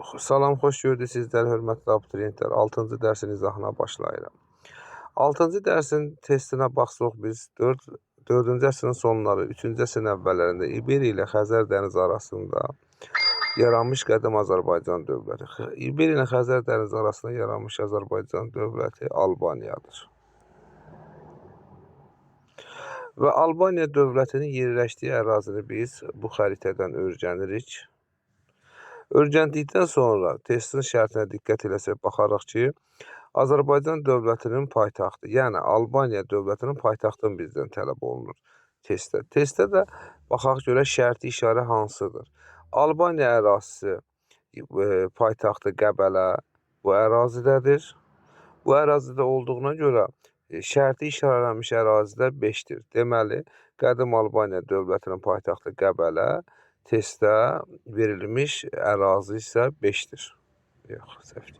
Salam, xoş gördük sizlər, hörmətli abituriyentlər. 6-cı dərsin izahına başlayırıq. 6-cı dərsin testinə baxsaq biz 4-cü əsrin sonları, 3-cü əsrin əvvəllərində İberiya ilə Xəzər dənizi arasında yaranmış qədim Azərbaycan dövləti. İberiya ilə Xəzər dənizi arasında yaranmış Azərbaycan dövləti Albaniyadır. Və Albaniya dövlətinin yerləşdiyi ərazini biz bu xəritədən öyrənirik. Öyrəndikdən sonra testin şərtinə diqqət eləsək, baxaraq ki, Azərbaycan dövlətinin paytaxtı, yəni Albaniya dövlətinin paytaxtını bizdən tələb olunur testdə. Testdə də baxaq görə şərti işarə hansıdır? Albaniya ərazisi paytaxtı Qəbələ bu ərazidədir. Bu ərazidə olduğuna görə şərti işarələnmiş ərazidə 5-dir. Deməli, qədim Albaniya dövlətinin paytaxtı Qəbələ, testdə verilmiş ərazi isə 5-dir. Yox, səhvdir.